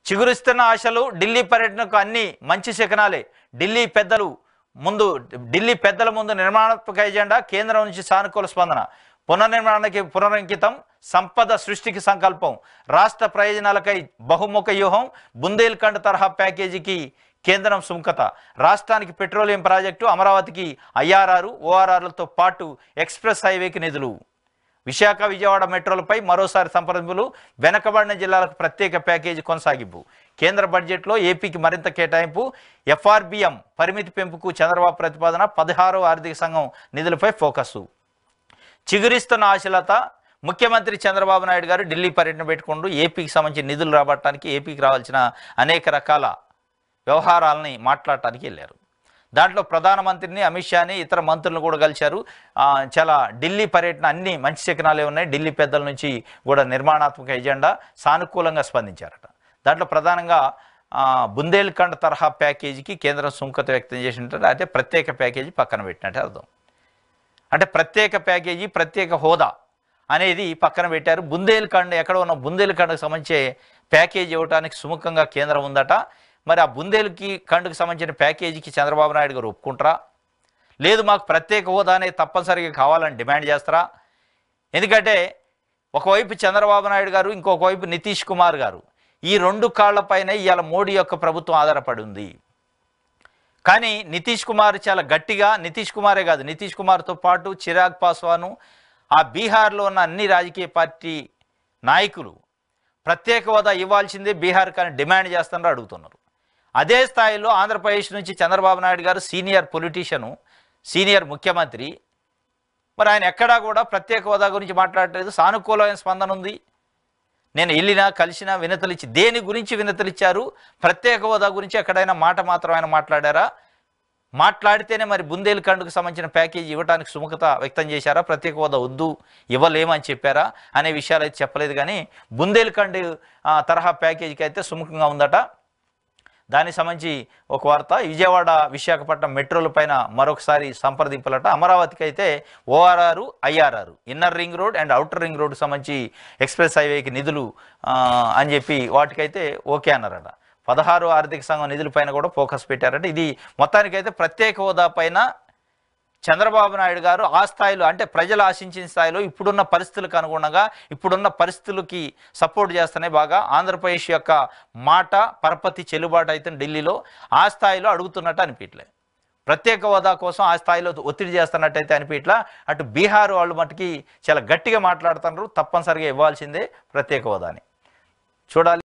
చిగురిస్తున్న ఆశలు ఢిల్లీ పర్యటనకు అన్ని మంచి శకనాలే. ఢిల్లీ పెద్దల ముందు నిర్మాణాత్మక ఎజెండా, కేంద్రం నుంచి సానుకూల స్పందన. పునర్నిర్మాణానికి పునరంకితం, సంపద సృష్టికి సంకల్పం. రాష్ట్ర ప్రయోజనాలకై బహుముఖ వ్యూహం. బుందేల్ఖండ్ తరహా ప్యాకేజీకి కేంద్రం సుముఖత. రాష్ట్రానికి పెట్రోలియం ప్రాజెక్టు, అమరావతికి ఐఆర్ఆర్, ఓఆర్ఆర్లతో పాటు ఎక్స్ప్రెస్ హైవేకి నిధులు. విశాఖ విజయవాడ మెట్రోలపై మరోసారి సంప్రదింపులు. వెనకబడిన జిల్లాలకు ప్రత్యేక ప్యాకేజీ కొనసాగింపు. కేంద్ర బడ్జెట్లో ఏపీకి మరింత కేటాయింపు. ఎఫ్ఆర్బిఎం పరిమితి పెంపుకు చంద్రబాబు ప్రతిపాదన. 16వ ఆర్థిక సంఘం నిధులపై ఫోకస్. చిగురిస్తున్న ఆశలత. ముఖ్యమంత్రి చంద్రబాబు నాయుడు గారు ఢిల్లీ పర్యటన పెట్టుకుంటూ ఏపీకి సంబంధించిన నిధులు రాబట్టడానికి, ఏపీకి రావాల్సిన అనేక రకాల వ్యవహారాలని మాట్లాడటానికి వెళ్ళారు. దాంట్లో ప్రధానమంత్రిని, అమిత్ షాని, ఇతర మంత్రులను కూడా కలిశారు. చాలా ఢిల్లీ పర్యటన అన్ని మంచి శకనాలే ఉన్నాయి. ఢిల్లీ పెద్దల నుంచి కూడా నిర్మాణాత్మక ఎజెండా, సానుకూలంగా స్పందించారట. దాంట్లో ప్రధానంగా బుందేల్ఖండ్ తరహా ప్యాకేజీకి కేంద్రం సుముఖత వ్యక్తం చేసినట్టు, అయితే ప్రత్యేక ప్యాకేజీ పక్కన పెట్టినట్టే అర్థం. అంటే ప్రత్యేక ప్యాకేజీ, ప్రత్యేక హోదా అనేది పక్కన పెట్టారు. బుందేల్ఖండ్ ఎక్కడ ఉన్న బుందేల్ఖండ్కి సంబంధించే ప్యాకేజీ ఇవ్వడానికి సుముఖంగా కేంద్రం ఉందట. మరి ఆ బుందేల్ఖండ్కి సంబంధించిన ప్యాకేజీకి చంద్రబాబు నాయుడు గారు ఒప్పుకుంటారా, లేదు మాకు ప్రత్యేక హోదా అనేది తప్పనిసరిగా కావాలని డిమాండ్ చేస్తారా? ఎందుకంటే ఒకవైపు చంద్రబాబు నాయుడు గారు, ఇంకొక వైపు నితీష్ కుమార్ గారు, ఈ రెండు కాళ్లపైన ఇవాళ మోడీ యొక్క ప్రభుత్వం ఆధారపడి ఉంది. కానీ నితీష్ కుమార్ చాలా గట్టిగా, నితీష్ కుమారే కాదు, నితీష్ కుమార్తో పాటు చిరాగ్ పాస్వాను, ఆ బీహార్లో ఉన్న అన్ని రాజకీయ పార్టీ నాయకులు ప్రత్యేక హోదా ఇవ్వాల్సిందే బీహార్ కానీ డిమాండ్ చేస్తున్నారు, అడుగుతున్నారు. అదే స్థాయిలో ఆంధ్రప్రదేశ్ నుంచి చంద్రబాబు నాయుడు గారు సీనియర్ పొలిటీషియను, సీనియర్ ముఖ్యమంత్రి, మరి ఆయన ఎక్కడా కూడా ప్రత్యేక హోదా గురించి మాట్లాడలేదు. సానుకూలమైన స్పందన ఉంది. నేను వెళ్ళినా, కలిసినా, వినతులు ఇచ్చి, దేని గురించి వినతులు ఇచ్చారు? ప్రత్యేక హోదా గురించి ఎక్కడైనా మాట మాత్రం ఆయన మాట్లాడారా? మాట్లాడితేనే మరి బుందేల్ఖండ్కు సంబంధించిన ప్యాకేజీ ఇవ్వడానికి సుముఖత వ్యక్తం చేశారా? ప్రత్యేక హోదా వద్దు, ఇవ్వలేమని చెప్పారా అనే విషయాలు అయితే చెప్పలేదు. కానీ బుందేల్ఖండ్ తరహా ప్యాకేజీకి అయితే సుముఖంగా ఉందట. దానికి సంబంధించి ఒక వార్త. విజయవాడ విశాఖపట్నం మెట్రోల పైన మరొకసారి సంప్రదింపులట. అమరావతికి అయితే ORR, IRR, inner ring road and outer ring రోడ్కి సంబంధించి ఎక్స్ప్రెస్ హైవేకి నిధులు అని చెప్పి వాటికైతే ఓకే అన్నారట. 16వ ఆర్థిక సంఘం నిధులపైన కూడా ఫోకస్ పెట్టారట. ఇది మొత్తానికైతే ప్రత్యేక హోదా పైన చంద్రబాబు నాయుడు గారు ఆ స్థాయిలో, అంటే ప్రజలు ఆశించిన స్థాయిలో, ఇప్పుడున్న పరిస్థితులకు అనుగుణంగా, ఇప్పుడున్న పరిస్థితులకి సపోర్ట్ చేస్తేనే బాగా ఆంధ్రప్రదేశ్ యొక్క మాట పరపతి చెల్లుబాటు అయితే ఢిల్లీలో ఆ స్థాయిలో అడుగుతున్నట్టు అనిపించలే. ప్రత్యేక హోదా కోసం ఆ స్థాయిలో ఒత్తిడి చేస్తున్నట్టయితే అనిపించలా. అటు బీహార్ వాళ్ళు మటుకి చాలా గట్టిగా మాట్లాడుతున్నారు, తప్పనిసరిగా ఇవ్వాల్సిందే ప్రత్యేక హోదాని. చూడాలి.